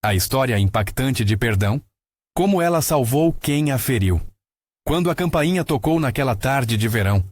A história impactante de perdão? Como ela salvou quem a feriu. Quando a campainha tocou naquela tarde de verão,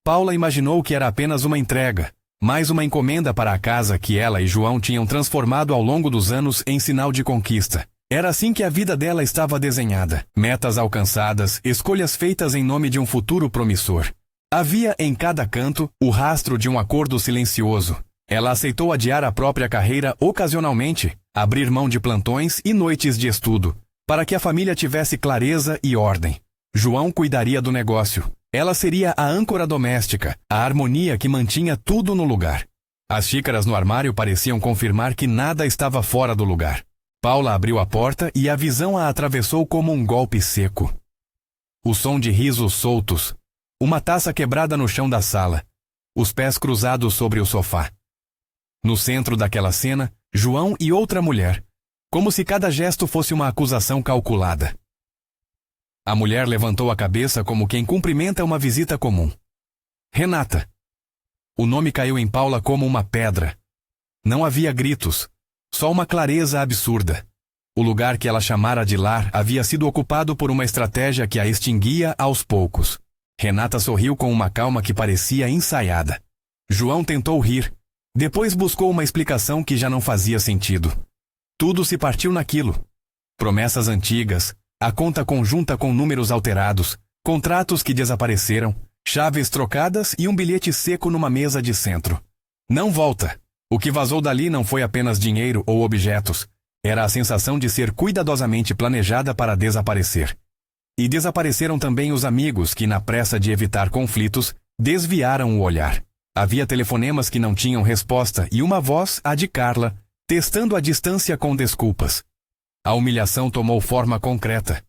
Paula imaginou que era apenas uma entrega, mais uma encomenda para a casa que ela e João tinham transformado ao longo dos anos em sinal de conquista. Era assim que a vida dela estava desenhada. Metas alcançadas, escolhas feitas em nome de um futuro promissor. Havia em cada canto o rastro de um acordo silencioso. Ela aceitou adiar a própria carreira ocasionalmente, abrir mão de plantões e noites de estudo, para que a família tivesse clareza e ordem. João cuidaria do negócio. Ela seria a âncora doméstica, a harmonia que mantinha tudo no lugar. As xícaras no armário pareciam confirmar que nada estava fora do lugar. Paula abriu a porta e a visão a atravessou como um golpe seco. O som de risos soltos, uma taça quebrada no chão da sala, os pés cruzados sobre o sofá. No centro daquela cena, João e outra mulher, como se cada gesto fosse uma acusação calculada. A mulher levantou a cabeça como quem cumprimenta uma visita comum. Renata. O nome caiu em Paula como uma pedra. Não havia gritos, só uma clareza absurda. O lugar que ela chamara de lar havia sido ocupado por uma estratégia que a extinguia aos poucos. Renata sorriu com uma calma que parecia ensaiada. João tentou rir. Depois buscou uma explicação que já não fazia sentido. Tudo se partiu naquilo. Promessas antigas, a conta conjunta com números alterados, contratos que desapareceram, chaves trocadas e um bilhete seco numa mesa de centro. Não volta. O que vazou dali não foi apenas dinheiro ou objetos. Era a sensação de ser cuidadosamente planejada para desaparecer. E desapareceram também os amigos que, na pressa de evitar conflitos, desviaram o olhar. Havia telefonemas que não tinham resposta e uma voz, a de Carla, testando a distância com desculpas. A humilhação tomou forma concreta.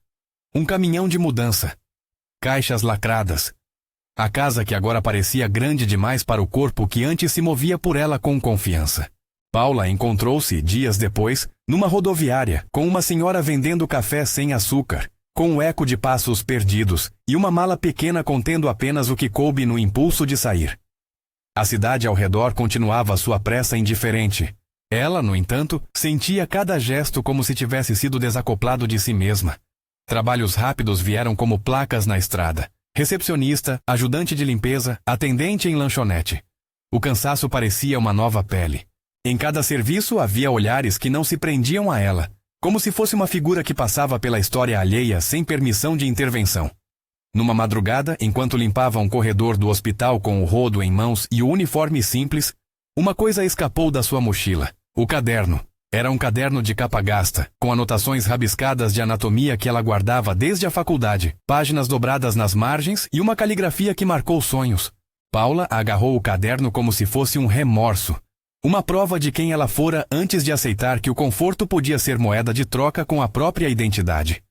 Um caminhão de mudança. Caixas lacradas. A casa que agora parecia grande demais para o corpo que antes se movia por ela com confiança. Paula encontrou-se, dias depois, numa rodoviária, com uma senhora vendendo café sem açúcar, com um eco de passos perdidos e uma mala pequena contendo apenas o que coube no impulso de sair. A cidade ao redor continuava sua pressa indiferente. Ela, no entanto, sentia cada gesto como se tivesse sido desacoplado de si mesma. Trabalhos rápidos vieram como placas na estrada. Recepcionista, ajudante de limpeza, atendente em lanchonete. O cansaço parecia uma nova pele. Em cada serviço havia olhares que não se prendiam a ela, como se fosse uma figura que passava pela história alheia sem permissão de intervenção. Numa madrugada, enquanto limpava um corredor do hospital com o rodo em mãos e o uniforme simples, uma coisa escapou da sua mochila. O caderno. Era um caderno de capa gasta, com anotações rabiscadas de anatomia que ela guardava desde a faculdade, páginas dobradas nas margens e uma caligrafia que marcou sonhos. Paula agarrou o caderno como se fosse um remorso. Uma prova de quem ela fora antes de aceitar que o conforto podia ser moeda de troca com a própria identidade.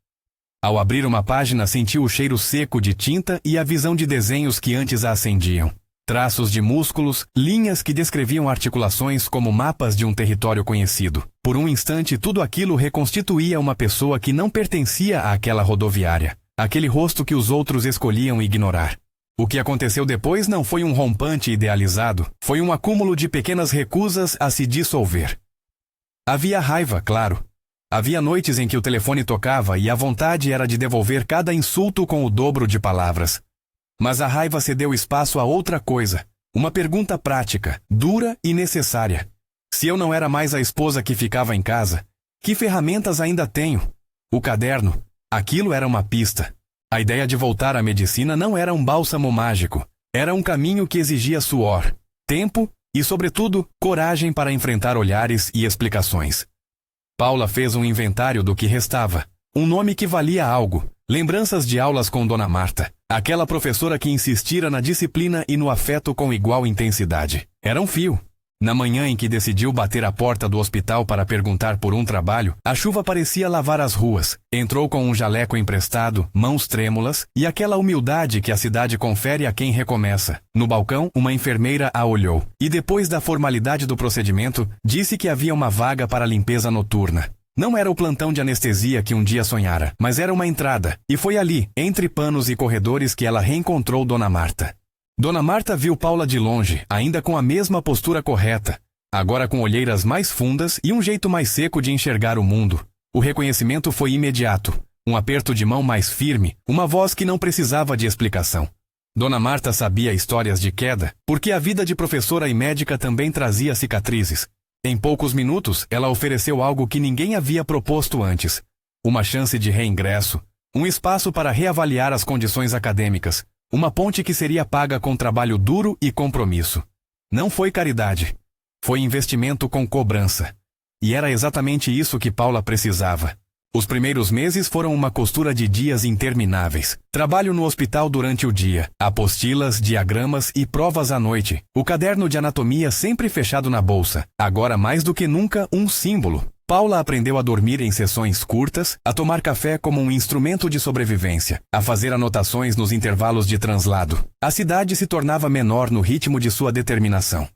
Ao abrir uma página, sentiu o cheiro seco de tinta e a visão de desenhos que antes a acendiam. Traços de músculos, linhas que descreviam articulações como mapas de um território conhecido. Por um instante, tudo aquilo reconstituía uma pessoa que não pertencia àquela rodoviária, aquele rosto que os outros escolhiam ignorar. O que aconteceu depois não foi um rompante idealizado, foi um acúmulo de pequenas recusas a se dissolver. Havia raiva, claro. Havia noites em que o telefone tocava e a vontade era de devolver cada insulto com o dobro de palavras. Mas a raiva cedeu espaço a outra coisa, uma pergunta prática, dura e necessária. Se eu não era mais a esposa que ficava em casa, que ferramentas ainda tenho? O caderno, aquilo era uma pista. A ideia de voltar à medicina não era um bálsamo mágico, era um caminho que exigia suor, tempo e, sobretudo, coragem para enfrentar olhares e explicações. Paula fez um inventário do que restava, um nome que valia algo, lembranças de aulas com Dona Marta, aquela professora que insistira na disciplina e no afeto com igual intensidade. Era um fio. Na manhã em que decidiu bater à porta do hospital para perguntar por um trabalho, a chuva parecia lavar as ruas. Entrou com um jaleco emprestado, mãos trêmulas, e aquela humildade que a cidade confere a quem recomeça. No balcão, uma enfermeira a olhou, e depois da formalidade do procedimento, disse que havia uma vaga para limpeza noturna. Não era o plantão de anestesia que um dia sonhara, mas era uma entrada, e foi ali, entre panos e corredores, que ela reencontrou Dona Marta. Dona Marta viu Paula de longe, ainda com a mesma postura correta, agora com olheiras mais fundas e um jeito mais seco de enxergar o mundo. O reconhecimento foi imediato. Um aperto de mão mais firme, uma voz que não precisava de explicação. Dona Marta sabia histórias de queda, porque a vida de professora e médica também trazia cicatrizes. Em poucos minutos, ela ofereceu algo que ninguém havia proposto antes. Uma chance de reingresso, um espaço para reavaliar as condições acadêmicas, uma ponte que seria paga com trabalho duro e compromisso. Não foi caridade. Foi investimento com cobrança. E era exatamente isso que Paula precisava. Os primeiros meses foram uma costura de dias intermináveis. Trabalho no hospital durante o dia, apostilas, diagramas e provas à noite. O caderno de anatomia sempre fechado na bolsa. Agora mais do que nunca, um símbolo. Paula aprendeu a dormir em sessões curtas, a tomar café como um instrumento de sobrevivência, a fazer anotações nos intervalos de translado. A cidade se tornava menor no ritmo de sua determinação.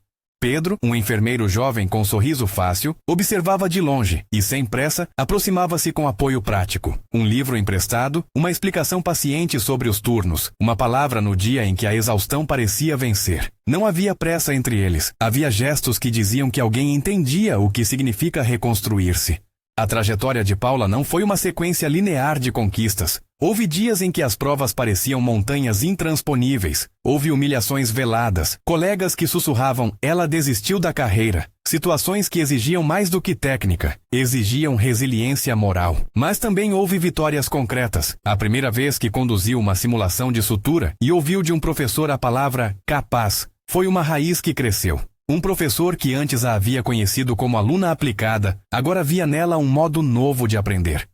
Pedro, um enfermeiro jovem com sorriso fácil, observava de longe e, sem pressa, aproximava-se com apoio prático. Um livro emprestado, uma explicação paciente sobre os turnos, uma palavra no dia em que a exaustão parecia vencer. Não havia pressa entre eles. Havia gestos que diziam que alguém entendia o que significa reconstruir-se. A trajetória de Paula não foi uma sequência linear de conquistas. Houve dias em que as provas pareciam montanhas intransponíveis. Houve humilhações veladas, colegas que sussurravam, ela desistiu da carreira. Situações que exigiam mais do que técnica, exigiam resiliência moral. Mas também houve vitórias concretas. A primeira vez que conduziu uma simulação de sutura e ouviu de um professor a palavra capaz, foi uma raiz que cresceu. Um professor que antes a havia conhecido como aluna aplicada, agora via nela um modo novo de aprender.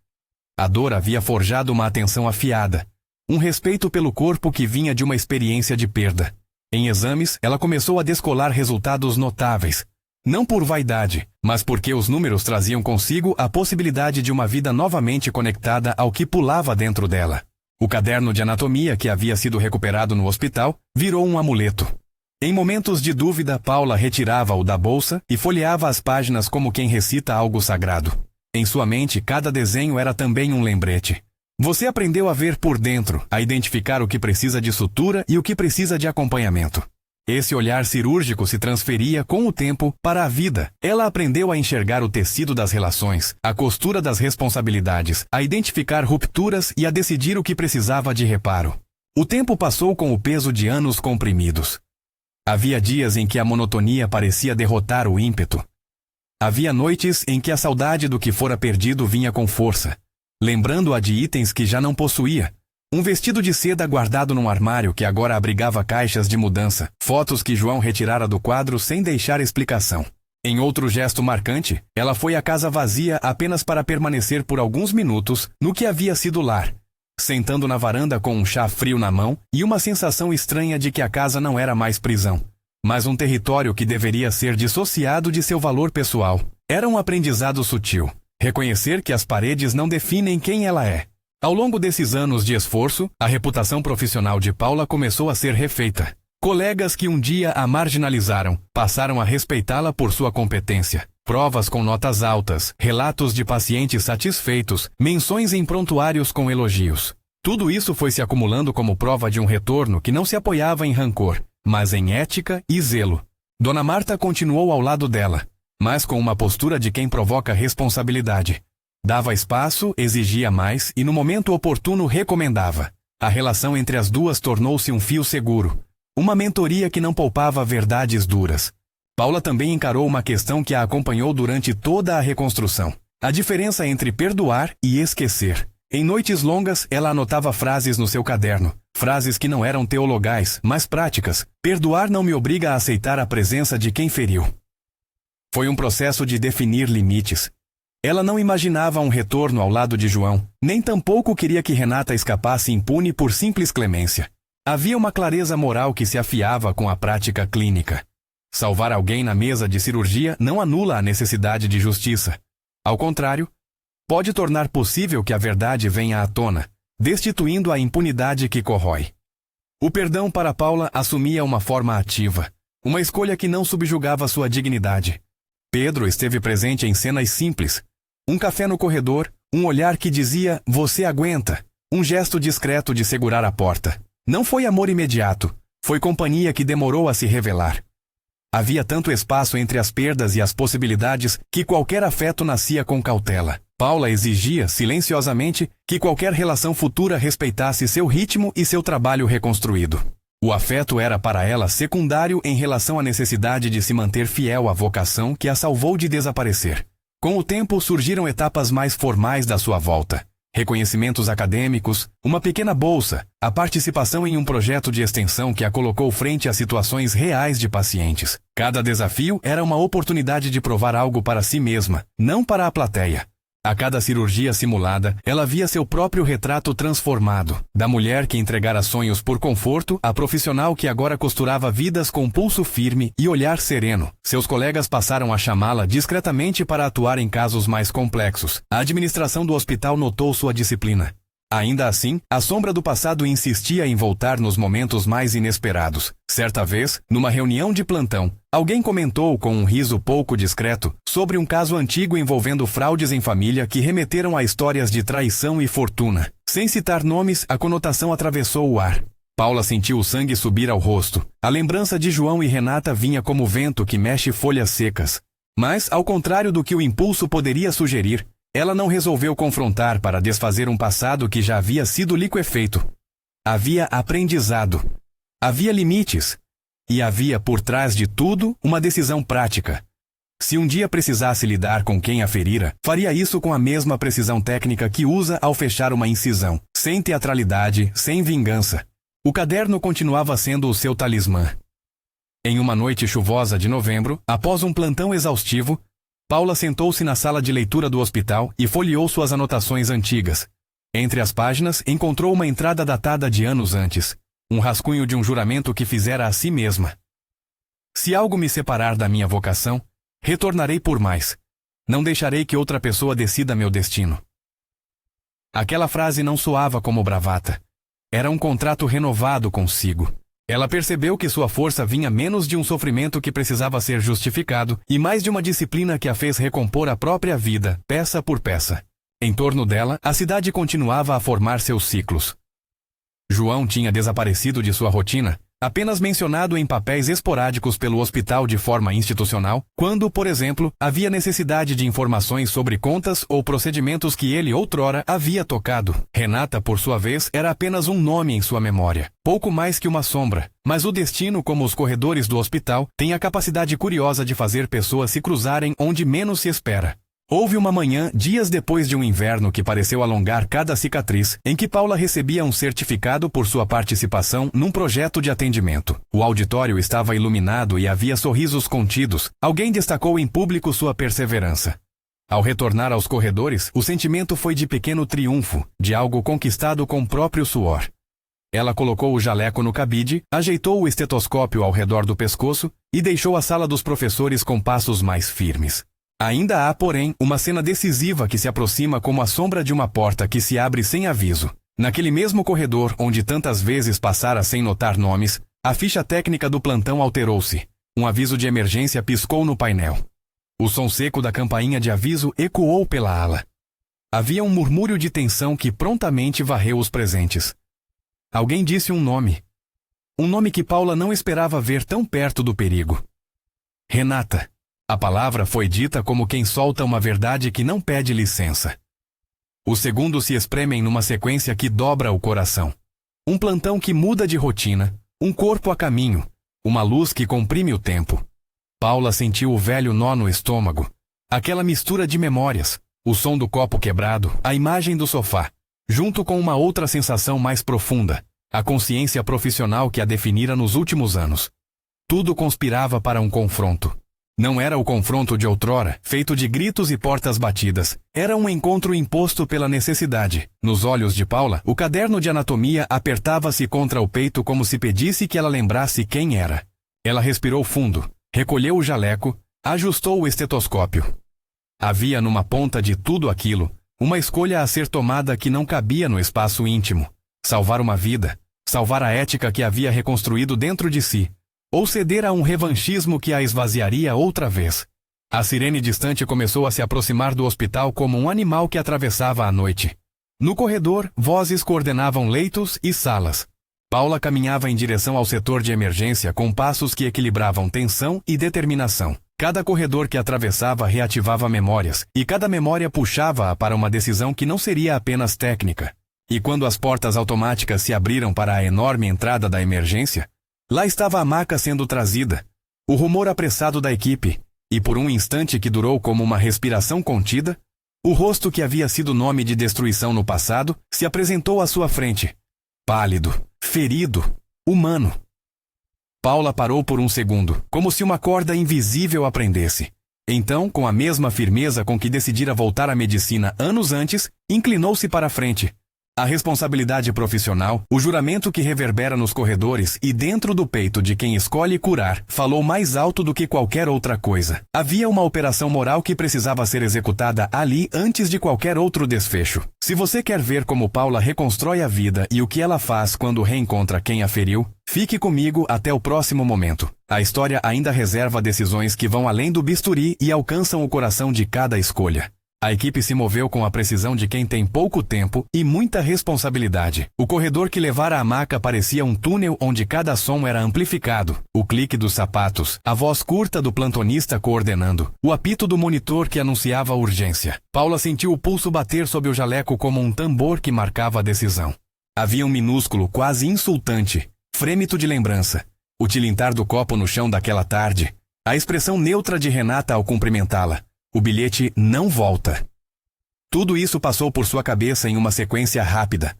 A dor havia forjado uma atenção afiada, um respeito pelo corpo que vinha de uma experiência de perda. Em exames, ela começou a descolar resultados notáveis, não por vaidade, mas porque os números traziam consigo a possibilidade de uma vida novamente conectada ao que pulava dentro dela. O caderno de anatomia que havia sido recuperado no hospital virou um amuleto. Em momentos de dúvida, Paula retirava-o da bolsa e folheava as páginas como quem recita algo sagrado. Em sua mente, cada desenho era também um lembrete. Você aprendeu a ver por dentro, a identificar o que precisa de sutura e o que precisa de acompanhamento. Esse olhar cirúrgico se transferia, com o tempo, para a vida. Ela aprendeu a enxergar o tecido das relações, a costura das responsabilidades, a identificar rupturas e a decidir o que precisava de reparo. O tempo passou com o peso de anos comprimidos. Havia dias em que a monotonia parecia derrotar o ímpeto. Havia noites em que a saudade do que fora perdido vinha com força, lembrando-a de itens que já não possuía. Um vestido de seda guardado num armário que agora abrigava caixas de mudança, fotos que João retirara do quadro sem deixar explicação. Em outro gesto marcante, ela foi à casa vazia apenas para permanecer por alguns minutos no que havia sido lar, sentando na varanda com um chá frio na mão e uma sensação estranha de que a casa não era mais prisão, mas um território que deveria ser dissociado de seu valor pessoal. Era um aprendizado sutil. Reconhecer que as paredes não definem quem ela é. Ao longo desses anos de esforço, a reputação profissional de Paula começou a ser refeita. Colegas que um dia a marginalizaram, passaram a respeitá-la por sua competência. Provas com notas altas, relatos de pacientes satisfeitos, menções em prontuários com elogios. Tudo isso foi se acumulando como prova de um retorno que não se apoiava em rancor, mas em ética e zelo. Dona Marta continuou ao lado dela, mas com uma postura de quem provoca responsabilidade. Dava espaço, exigia mais e no momento oportuno recomendava. A relação entre as duas tornou-se um fio seguro. Uma mentoria que não poupava verdades duras. Paula também encarou uma questão que a acompanhou durante toda a reconstrução. A diferença entre perdoar e esquecer. Em noites longas, ela anotava frases no seu caderno. Frases que não eram teologais, mas práticas. Perdoar não me obriga a aceitar a presença de quem feriu. Foi um processo de definir limites. Ela não imaginava um retorno ao lado de João, nem tampouco queria que Renata escapasse impune por simples clemência. Havia uma clareza moral que se afiava com a prática clínica. Salvar alguém na mesa de cirurgia não anula a necessidade de justiça. Ao contrário, pode tornar possível que a verdade venha à tona, destituindo a impunidade que corrói. O perdão para Paula assumia uma forma ativa, uma escolha que não subjugava sua dignidade. Pedro esteve presente em cenas simples. Um café no corredor, um olhar que dizia, você aguenta, um gesto discreto de segurar a porta. Não foi amor imediato, foi companhia que demorou a se revelar. Havia tanto espaço entre as perdas e as possibilidades que qualquer afeto nascia com cautela. Paula exigia, silenciosamente, que qualquer relação futura respeitasse seu ritmo e seu trabalho reconstruído. O afeto era para ela secundário em relação à necessidade de se manter fiel à vocação que a salvou de desaparecer. Com o tempo surgiram etapas mais formais da sua volta. Reconhecimentos acadêmicos, uma pequena bolsa, a participação em um projeto de extensão que a colocou frente a situações reais de pacientes. Cada desafio era uma oportunidade de provar algo para si mesma, não para a plateia. A cada cirurgia simulada, ela via seu próprio retrato transformado, da mulher que entregara sonhos por conforto à profissional que agora costurava vidas com pulso firme e olhar sereno. Seus colegas passaram a chamá-la discretamente para atuar em casos mais complexos. A administração do hospital notou sua disciplina. Ainda assim, a sombra do passado insistia em voltar nos momentos mais inesperados. Certa vez, numa reunião de plantão, alguém comentou com um riso pouco discreto sobre um caso antigo envolvendo fraudes em família que remeteram a histórias de traição e fortuna. Sem citar nomes, a conotação atravessou o ar. Paula sentiu o sangue subir ao rosto. A lembrança de João e Renata vinha como vento que mexe folhas secas. Mas, ao contrário do que o impulso poderia sugerir, ela não resolveu confrontar para desfazer um passado que já havia sido liquefeito. Havia aprendizado. Havia limites. E havia, por trás de tudo, uma decisão prática. Se um dia precisasse lidar com quem a ferira, faria isso com a mesma precisão técnica que usa ao fechar uma incisão, sem teatralidade, sem vingança. O caderno continuava sendo o seu talismã. Em uma noite chuvosa de novembro, após um plantão exaustivo, Paula sentou-se na sala de leitura do hospital e folheou suas anotações antigas. Entre as páginas, encontrou uma entrada datada de anos antes, um rascunho de um juramento que fizera a si mesma. Se algo me separar da minha vocação, retornarei por mais. Não deixarei que outra pessoa decida meu destino. Aquela frase não soava como bravata. Era um contrato renovado consigo. Ela percebeu que sua força vinha menos de um sofrimento que precisava ser justificado e mais de uma disciplina que a fez recompor a própria vida, peça por peça. Em torno dela, a cidade continuava a formar seus ciclos. João tinha desaparecido de sua rotina, apenas mencionado em papéis esporádicos pelo hospital de forma institucional, quando, por exemplo, havia necessidade de informações sobre contas ou procedimentos que ele outrora havia tocado. Renata, por sua vez, era apenas um nome em sua memória, pouco mais que uma sombra, mas o destino, como os corredores do hospital, tem a capacidade curiosa de fazer pessoas se cruzarem onde menos se espera. Houve uma manhã, dias depois de um inverno que pareceu alongar cada cicatriz, em que Paula recebia um certificado por sua participação num projeto de atendimento. O auditório estava iluminado e havia sorrisos contidos. Alguém destacou em público sua perseverança. Ao retornar aos corredores, o sentimento foi de pequeno triunfo, de algo conquistado com próprio suor. Ela colocou o jaleco no cabide, ajeitou o estetoscópio ao redor do pescoço e deixou a sala dos professores com passos mais firmes. Ainda há, porém, uma cena decisiva que se aproxima como a sombra de uma porta que se abre sem aviso. Naquele mesmo corredor onde tantas vezes passara sem notar nomes, a ficha técnica do plantão alterou-se. Um aviso de emergência piscou no painel. O som seco da campainha de aviso ecoou pela ala. Havia um murmúrio de tensão que prontamente varreu os presentes. Alguém disse um nome. Um nome que Paula não esperava ver tão perto do perigo. Renata. A palavra foi dita como quem solta uma verdade que não pede licença. Os segundos se espremem numa sequência que dobra o coração. Um plantão que muda de rotina, um corpo a caminho, uma luz que comprime o tempo. Paula sentiu o velho nó no estômago. Aquela mistura de memórias, o som do copo quebrado, a imagem do sofá, junto com uma outra sensação mais profunda, a consciência profissional que a definira nos últimos anos. Tudo conspirava para um confronto. Não era o confronto de outrora, feito de gritos e portas batidas. Era um encontro imposto pela necessidade. Nos olhos de Paula, o caderno de anatomia apertava-se contra o peito como se pedisse que ela lembrasse quem era. Ela respirou fundo, recolheu o jaleco, ajustou o estetoscópio. Havia numa ponta de tudo aquilo, uma escolha a ser tomada que não cabia no espaço íntimo. Salvar uma vida, salvar a ética que havia reconstruído dentro de si, ou ceder a um revanchismo que a esvaziaria outra vez. A sirene distante começou a se aproximar do hospital como um animal que atravessava a noite. No corredor, vozes coordenavam leitos e salas. Paula caminhava em direção ao setor de emergência com passos que equilibravam tensão e determinação. Cada corredor que atravessava reativava memórias, e cada memória puxava-a para uma decisão que não seria apenas técnica. E quando as portas automáticas se abriram para a enorme entrada da emergência, lá estava a maca sendo trazida, o rumor apressado da equipe, e por um instante que durou como uma respiração contida, o rosto que havia sido nome de destruição no passado se apresentou à sua frente. Pálido, ferido, humano. Paula parou por um segundo, como se uma corda invisível a prendesse. Então, com a mesma firmeza com que decidira voltar à medicina anos antes, inclinou-se para a frente. A responsabilidade profissional, o juramento que reverbera nos corredores e dentro do peito de quem escolhe curar, falou mais alto do que qualquer outra coisa. Havia uma operação moral que precisava ser executada ali antes de qualquer outro desfecho. Se você quer ver como Paula reconstrói a vida e o que ela faz quando reencontra quem a feriu, fique comigo até o próximo momento. A história ainda reserva decisões que vão além do bisturi e alcançam o coração de cada escolha. A equipe se moveu com a precisão de quem tem pouco tempo e muita responsabilidade. O corredor que levara a maca parecia um túnel onde cada som era amplificado. O clique dos sapatos, a voz curta do plantonista coordenando, o apito do monitor que anunciava a urgência. Paula sentiu o pulso bater sob o jaleco como um tambor que marcava a decisão. Havia um minúsculo, quase insultante, frêmito de lembrança. O tilintar do copo no chão daquela tarde. A expressão neutra de Renata ao cumprimentá-la. O bilhete não volta. Tudo isso passou por sua cabeça em uma sequência rápida.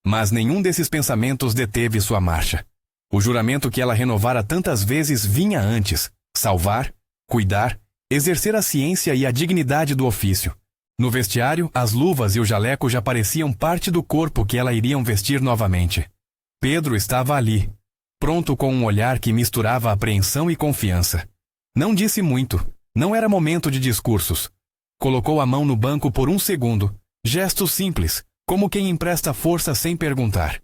Mas nenhum desses pensamentos deteve sua marcha. O juramento que ela renovara tantas vezes vinha antes. Salvar, cuidar, exercer a ciência e a dignidade do ofício. No vestiário, as luvas e o jaleco já pareciam parte do corpo que ela iriam vestir novamente. Pedro estava ali, pronto com um olhar que misturava apreensão e confiança. Não disse muito. Não era momento de discursos. Colocou a mão no banco por um segundo. Gesto simples, como quem empresta força sem perguntar.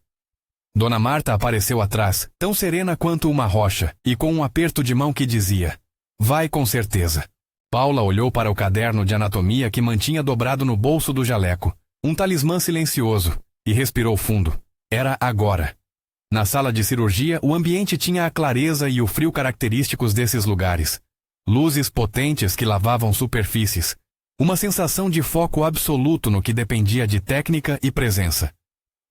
Dona Marta apareceu atrás, tão serena quanto uma rocha, e com um aperto de mão que dizia: vai com certeza. Paula olhou para o caderno de anatomia que mantinha dobrado no bolso do jaleco, um talismã silencioso, e respirou fundo. Era agora. Na sala de cirurgia, o ambiente tinha a clareza e o frio característicos desses lugares. Luzes potentes que lavavam superfícies. Uma sensação de foco absoluto no que dependia de técnica e presença.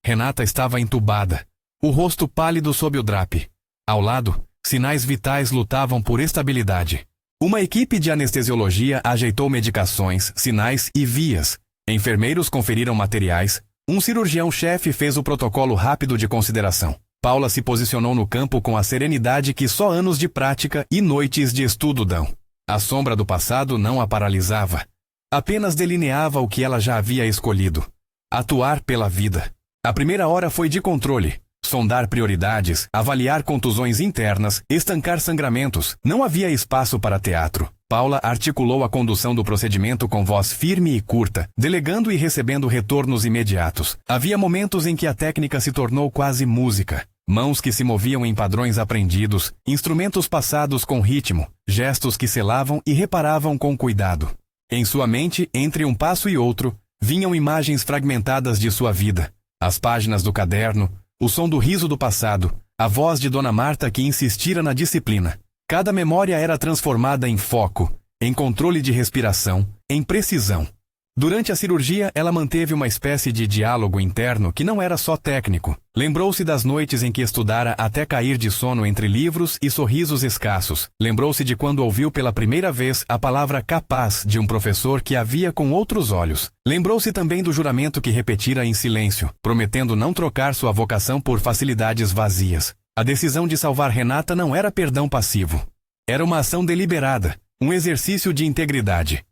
Renata estava entubada, o rosto pálido sob o drape. Ao lado, sinais vitais lutavam por estabilidade. Uma equipe de anestesiologia ajeitou medicações, sinais e vias. Enfermeiros conferiram materiais. Um cirurgião-chefe fez o protocolo rápido de consideração. Paula se posicionou no campo com a serenidade que só anos de prática e noites de estudo dão. A sombra do passado não a paralisava. Apenas delineava o que ela já havia escolhido. Atuar pela vida. A primeira hora foi de controle. Sondar prioridades, avaliar contusões internas, estancar sangramentos. Não havia espaço para teatro. Paula articulou a condução do procedimento com voz firme e curta, delegando e recebendo retornos imediatos. Havia momentos em que a técnica se tornou quase música. Mãos que se moviam em padrões aprendidos, instrumentos passados com ritmo, gestos que selavam e reparavam com cuidado. Em sua mente, entre um passo e outro, vinham imagens fragmentadas de sua vida. As páginas do caderno, o som do riso do passado, a voz de Dona Marta que insistira na disciplina. Cada memória era transformada em foco, em controle de respiração, em precisão. Durante a cirurgia, ela manteve uma espécie de diálogo interno que não era só técnico. Lembrou-se das noites em que estudara até cair de sono entre livros e sorrisos escassos. Lembrou-se de quando ouviu pela primeira vez a palavra capaz de um professor que a via com outros olhos. Lembrou-se também do juramento que repetira em silêncio, prometendo não trocar sua vocação por facilidades vazias. A decisão de salvar Renata não era perdão passivo. Era uma ação deliberada, um exercício de integridade.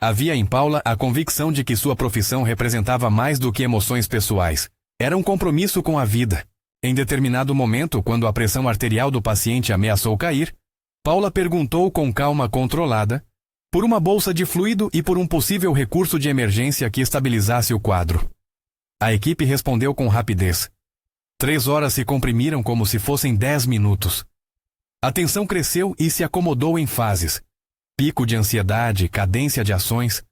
Havia em Paula a convicção de que sua profissão representava mais do que emoções pessoais. Era um compromisso com a vida. Em determinado momento, quando a pressão arterial do paciente ameaçou cair, Paula perguntou com calma controlada por uma bolsa de fluido e por um possível recurso de emergência que estabilizasse o quadro. A equipe respondeu com rapidez. 3 horas se comprimiram como se fossem 10 minutos. A tensão cresceu e se acomodou em fases. Pico de ansiedade, cadência de ações,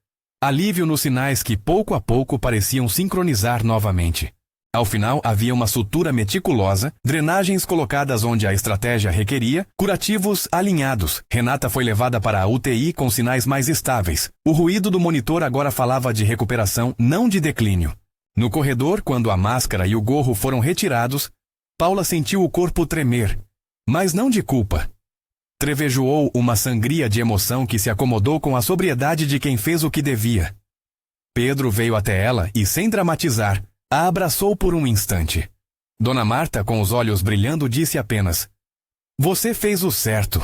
alívio nos sinais que pouco a pouco pareciam sincronizar novamente. Ao final, havia uma sutura meticulosa, drenagens colocadas onde a estratégia requeria, curativos alinhados. Renata foi levada para a UTI com sinais mais estáveis. O ruído do monitor agora falava de recuperação, não de declínio. No corredor, quando a máscara e o gorro foram retirados, Paula sentiu o corpo tremer, mas não de culpa. Trevejoou uma sangria de emoção que se acomodou com a sobriedade de quem fez o que devia. Pedro veio até ela e, sem dramatizar, a abraçou por um instante. Dona Marta, com os olhos brilhando, disse apenas: "Você fez o certo."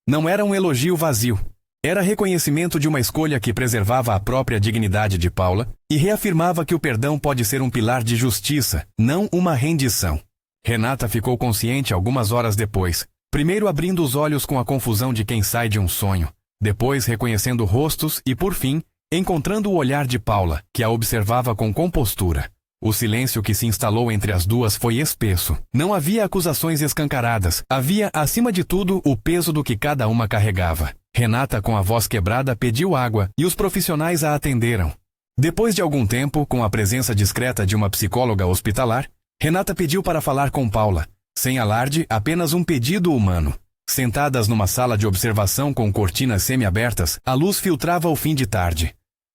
Não era um elogio vazio. Era reconhecimento de uma escolha que preservava a própria dignidade de Paula e reafirmava que o perdão pode ser um pilar de justiça, não uma rendição. Renata ficou consciente algumas horas depois, primeiro abrindo os olhos com a confusão de quem sai de um sonho, depois reconhecendo rostos e, por fim, encontrando o olhar de Paula, que a observava com compostura. O silêncio que se instalou entre as duas foi espesso. Não havia acusações escancaradas. Havia, acima de tudo, o peso do que cada uma carregava. Renata, com a voz quebrada, pediu água e os profissionais a atenderam. Depois de algum tempo, com a presença discreta de uma psicóloga hospitalar, Renata pediu para falar com Paula. Sem alarde, apenas um pedido humano. Sentadas numa sala de observação com cortinas semiabertas, a luz filtrava o fim de tarde.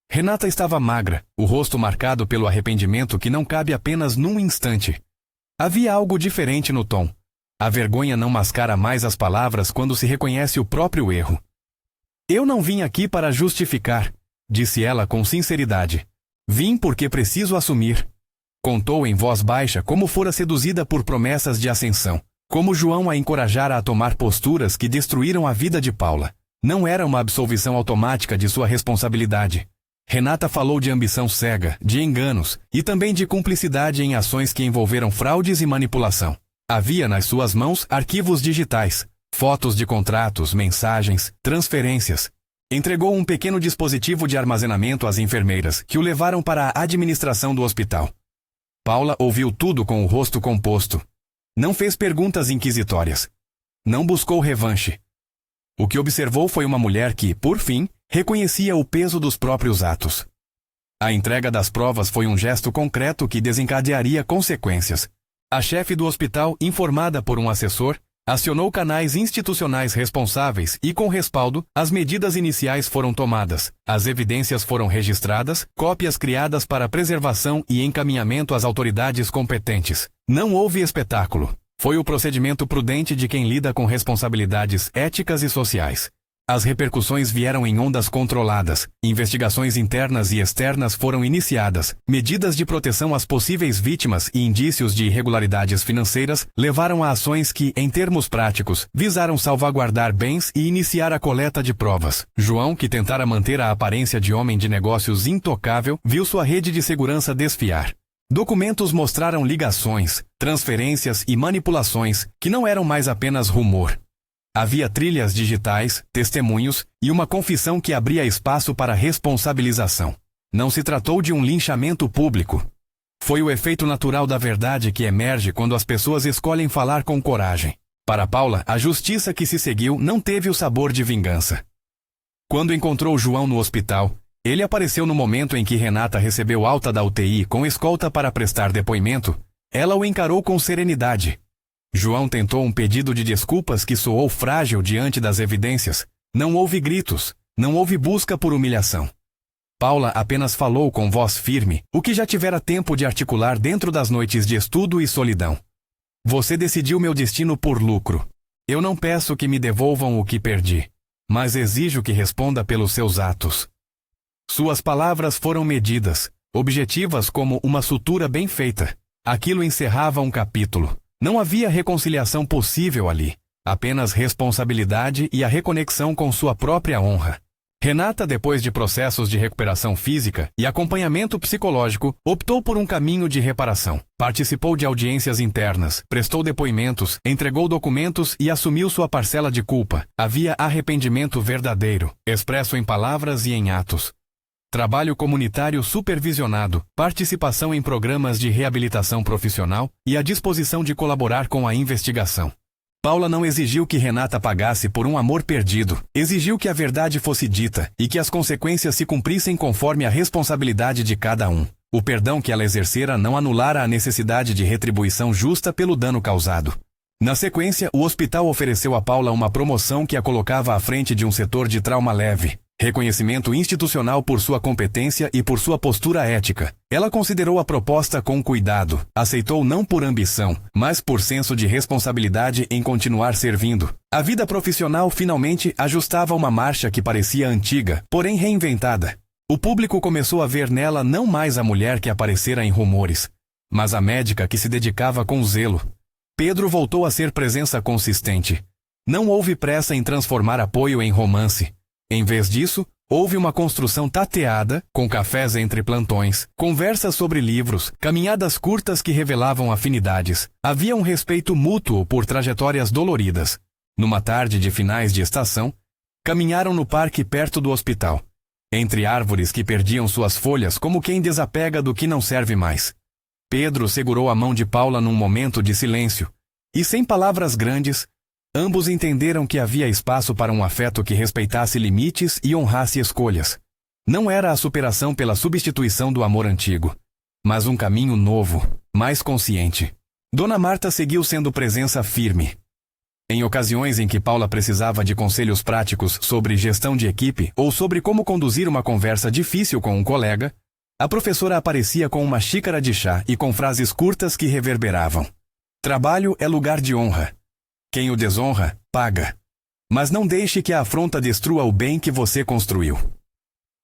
Renata estava magra, o rosto marcado pelo arrependimento que não cabe apenas num instante. Havia algo diferente no tom. A vergonha não mascara mais as palavras quando se reconhece o próprio erro. "Eu não vim aqui para justificar", disse ela com sinceridade. "Vim porque preciso assumir." Contou em voz baixa como fora seduzida por promessas de ascensão, como João a encorajara a tomar posturas que destruíram a vida de Paula. Não era uma absolvição automática de sua responsabilidade. Renata falou de ambição cega, de enganos e também de cumplicidade em ações que envolveram fraudes e manipulação. Havia nas suas mãos arquivos digitais, fotos de contratos, mensagens, transferências. Entregou um pequeno dispositivo de armazenamento às enfermeiras, que o levaram para a administração do hospital. Paula ouviu tudo com o rosto composto. Não fez perguntas inquisitórias. Não buscou revanche. O que observou foi uma mulher que, por fim, reconhecia o peso dos próprios atos. A entrega das provas foi um gesto concreto que desencadearia consequências. A chefe do hospital, informada por um assessor, acionou canais institucionais responsáveis e, com respaldo, as medidas iniciais foram tomadas, as evidências foram registradas, cópias criadas para preservação e encaminhamento às autoridades competentes. Não houve espetáculo. Foi o procedimento prudente de quem lida com responsabilidades éticas e sociais. As repercussões vieram em ondas controladas, investigações internas e externas foram iniciadas, medidas de proteção às possíveis vítimas e indícios de irregularidades financeiras levaram a ações que, em termos práticos, visaram salvaguardar bens e iniciar a coleta de provas. João, que tentara manter a aparência de homem de negócios intocável, viu sua rede de segurança desfiar. Documentos mostraram ligações, transferências e manipulações que não eram mais apenas rumor. Havia trilhas digitais, testemunhos e uma confissão que abria espaço para responsabilização. Não se tratou de um linchamento público. Foi o efeito natural da verdade que emerge quando as pessoas escolhem falar com coragem. Para Paula, a justiça que se seguiu não teve o sabor de vingança. Quando encontrou João no hospital, ele apareceu no momento em que Renata recebeu alta da UTI com escolta para prestar depoimento. Ela o encarou com serenidade. João tentou um pedido de desculpas que soou frágil diante das evidências. Não houve gritos, não houve busca por humilhação. Paula apenas falou com voz firme, o que já tivera tempo de articular dentro das noites de estudo e solidão. "Você decidiu meu destino por lucro. Eu não peço que me devolvam o que perdi, mas exijo que responda pelos seus atos." Suas palavras foram medidas, objetivas como uma sutura bem feita. Aquilo encerrava um capítulo. Não havia reconciliação possível ali, apenas responsabilidade e a reconexão com sua própria honra. Renata, depois de processos de recuperação física e acompanhamento psicológico, optou por um caminho de reparação. Participou de audiências internas, prestou depoimentos, entregou documentos e assumiu sua parcela de culpa. Havia arrependimento verdadeiro, expresso em palavras e em atos. Trabalho comunitário supervisionado, participação em programas de reabilitação profissional e a disposição de colaborar com a investigação. Paula não exigiu que Renata pagasse por um amor perdido, exigiu que a verdade fosse dita e que as consequências se cumprissem conforme a responsabilidade de cada um. O perdão que ela exercera não anulara a necessidade de retribuição justa pelo dano causado. Na sequência, o hospital ofereceu a Paula uma promoção que a colocava à frente de um setor de trauma leve. Reconhecimento institucional por sua competência e por sua postura ética. Ela considerou a proposta com cuidado, aceitou não por ambição, mas por senso de responsabilidade em continuar servindo. A vida profissional finalmente ajustava uma marcha que parecia antiga, porém reinventada. O público começou a ver nela não mais a mulher que aparecera em rumores, mas a médica que se dedicava com zelo. Pedro voltou a ser presença consistente. Não houve pressa em transformar apoio em romance. Em vez disso, houve uma construção tateada, com cafés entre plantões, conversas sobre livros, caminhadas curtas que revelavam afinidades. Havia um respeito mútuo por trajetórias doloridas. Numa tarde de finais de estação, caminharam no parque perto do hospital, entre árvores que perdiam suas folhas como quem desapega do que não serve mais. Pedro segurou a mão de Paula num momento de silêncio, e sem palavras grandes, ambos entenderam que havia espaço para um afeto que respeitasse limites e honrasse escolhas. Não era a superação pela substituição do amor antigo, mas um caminho novo, mais consciente. Dona Marta seguiu sendo presença firme. Em ocasiões em que Paula precisava de conselhos práticos sobre gestão de equipe ou sobre como conduzir uma conversa difícil com um colega, a professora aparecia com uma xícara de chá e com frases curtas que reverberavam. Trabalho é lugar de honra. Quem o desonra, paga. Mas não deixe que a afronta destrua o bem que você construiu.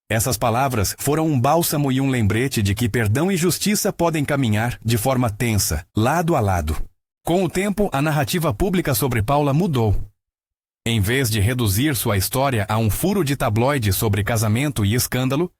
Essas palavras foram um bálsamo e um lembrete de que perdão e justiça podem caminhar de forma tensa, lado a lado. Com o tempo, a narrativa pública sobre Paula mudou. Em vez de reduzir sua história a um furo de tabloide sobre casamento e escândalo,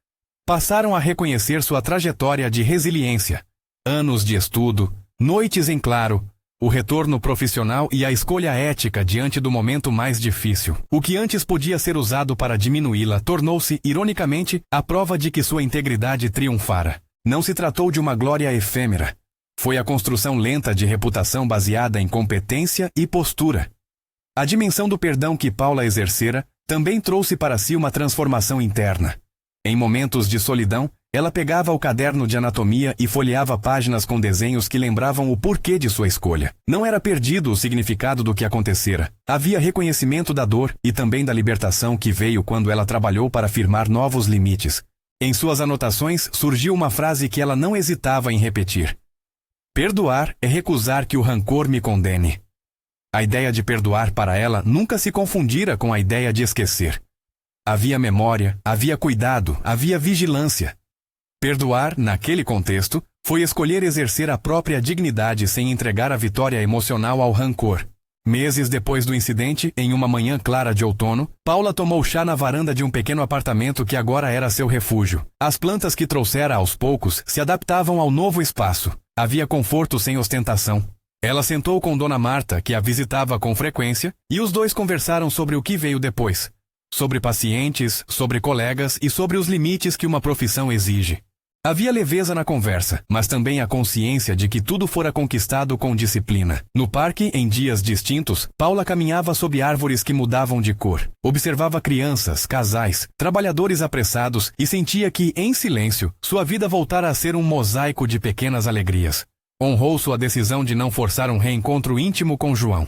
passaram a reconhecer sua trajetória de resiliência, anos de estudo, noites em claro, o retorno profissional e a escolha ética diante do momento mais difícil. O que antes podia ser usado para diminuí-la tornou-se, ironicamente, a prova de que sua integridade triunfara. Não se tratou de uma glória efêmera. Foi a construção lenta de reputação baseada em competência e postura. A dimensão do perdão que Paula exercera também trouxe para si uma transformação interna. Em momentos de solidão, ela pegava o caderno de anatomia e folheava páginas com desenhos que lembravam o porquê de sua escolha. Não era perdido o significado do que acontecera. Havia reconhecimento da dor e também da libertação que veio quando ela trabalhou para firmar novos limites. Em suas anotações surgiu uma frase que ela não hesitava em repetir. Perdoar é recusar que o rancor me condene. A ideia de perdoar para ela nunca se confundira com a ideia de esquecer. Havia memória, havia cuidado, havia vigilância. Perdoar, naquele contexto, foi escolher exercer a própria dignidade sem entregar a vitória emocional ao rancor. Meses depois do incidente, em uma manhã clara de outono, Paula tomou chá na varanda de um pequeno apartamento que agora era seu refúgio. As plantas que trouxera aos poucos se adaptavam ao novo espaço. Havia conforto sem ostentação. Ela sentou com Dona Marta, que a visitava com frequência, e os dois conversaram sobre o que veio depois. Sobre pacientes, sobre colegas e sobre os limites que uma profissão exige. Havia leveza na conversa, mas também a consciência de que tudo fora conquistado com disciplina. No parque, em dias distintos, Paula caminhava sob árvores que mudavam de cor. Observava crianças, casais, trabalhadores apressados e sentia que, em silêncio, sua vida voltara a ser um mosaico de pequenas alegrias. Honrou sua decisão de não forçar um reencontro íntimo com João.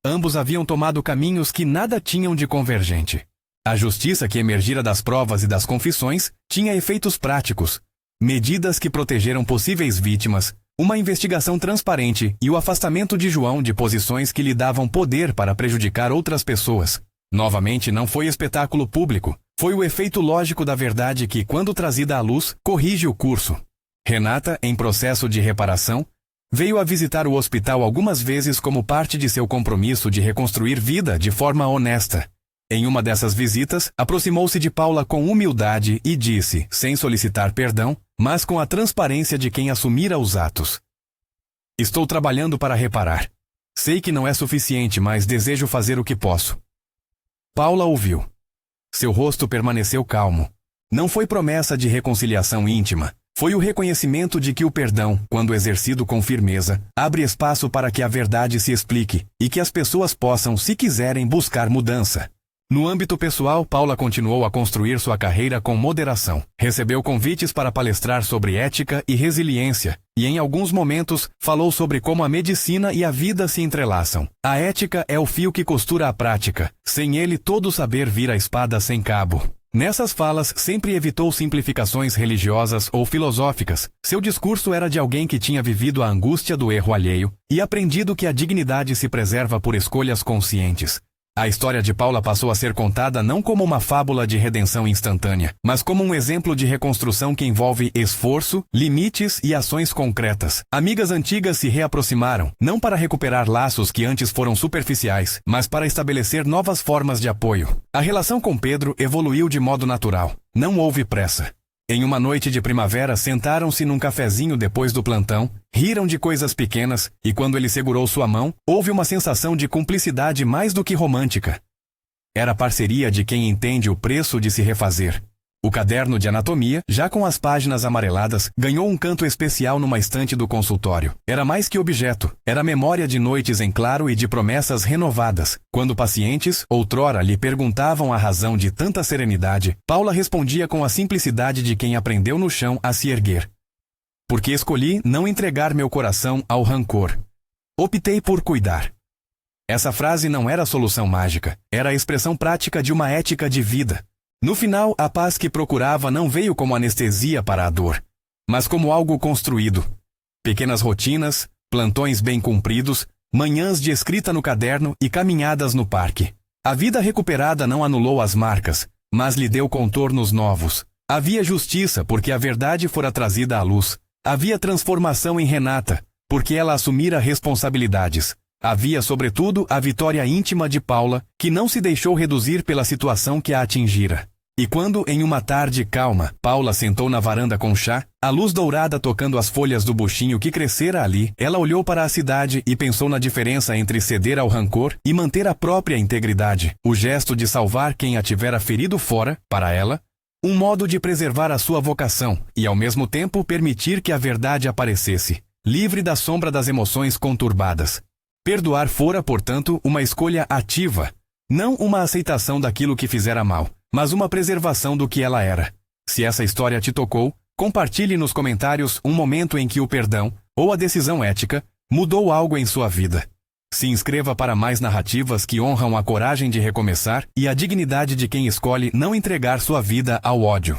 Ambos haviam tomado caminhos que nada tinham de convergente. A justiça que emergira das provas e das confissões tinha efeitos práticos. Medidas que protegeram possíveis vítimas, uma investigação transparente e o afastamento de João de posições que lhe davam poder para prejudicar outras pessoas. Novamente, não foi espetáculo público, foi o efeito lógico da verdade que, quando trazida à luz, corrige o curso. Renata, em processo de reparação, veio a visitar o hospital algumas vezes como parte de seu compromisso de reconstruir vida de forma honesta. Em uma dessas visitas, aproximou-se de Paula com humildade e disse, sem solicitar perdão, mas com a transparência de quem assumira os atos: Estou trabalhando para reparar. Sei que não é suficiente, mas desejo fazer o que posso. Paula ouviu. Seu rosto permaneceu calmo. Não foi promessa de reconciliação íntima. Foi o reconhecimento de que o perdão, quando exercido com firmeza, abre espaço para que a verdade se explique e que as pessoas possam, se quiserem, buscar mudança. No âmbito pessoal, Paula continuou a construir sua carreira com moderação. Recebeu convites para palestrar sobre ética e resiliência, e em alguns momentos falou sobre como a medicina e a vida se entrelaçam. A ética é o fio que costura a prática. Sem ele, todo saber vira espada sem cabo. Nessas falas, sempre evitou simplificações religiosas ou filosóficas. Seu discurso era de alguém que tinha vivido a angústia do erro alheio e aprendido que a dignidade se preserva por escolhas conscientes. A história de Paula passou a ser contada não como uma fábula de redenção instantânea, mas como um exemplo de reconstrução que envolve esforço, limites e ações concretas. Amigas antigas se reaproximaram, não para recuperar laços que antes foram superficiais, mas para estabelecer novas formas de apoio. A relação com Pedro evoluiu de modo natural. Não houve pressa. Em uma noite de primavera, sentaram-se num cafezinho depois do plantão, riram de coisas pequenas, e quando ele segurou sua mão, houve uma sensação de cumplicidade mais do que romântica. Era a parceria de quem entende o preço de se refazer. O caderno de anatomia, já com as páginas amareladas, ganhou um canto especial numa estante do consultório. Era mais que objeto, era memória de noites em claro e de promessas renovadas. Quando pacientes, outrora, lhe perguntavam a razão de tanta serenidade, Paula respondia com a simplicidade de quem aprendeu no chão a se erguer. Porque escolhi não entregar meu coração ao rancor. Optei por cuidar. Essa frase não era a solução mágica, era a expressão prática de uma ética de vida. No final, a paz que procurava não veio como anestesia para a dor, mas como algo construído. Pequenas rotinas, plantões bem cumpridos, manhãs de escrita no caderno e caminhadas no parque. A vida recuperada não anulou as marcas, mas lhe deu contornos novos. Havia justiça porque a verdade fora trazida à luz. Havia transformação em Renata, porque ela assumira responsabilidades. Havia, sobretudo, a vitória íntima de Paula, que não se deixou reduzir pela situação que a atingira. E quando, em uma tarde calma, Paula sentou na varanda com chá, a luz dourada tocando as folhas do buchinho que crescera ali, ela olhou para a cidade e pensou na diferença entre ceder ao rancor e manter a própria integridade. O gesto de salvar quem a tivera ferido fora, para ela, um modo de preservar a sua vocação e, ao mesmo tempo, permitir que a verdade aparecesse, livre da sombra das emoções conturbadas. Perdoar fora, portanto, uma escolha ativa, não uma aceitação daquilo que fizera mal, mas uma preservação do que ela era. Se essa história te tocou, compartilhe nos comentários um momento em que o perdão, ou a decisão ética, mudou algo em sua vida. Se inscreva para mais narrativas que honram a coragem de recomeçar e a dignidade de quem escolhe não entregar sua vida ao ódio.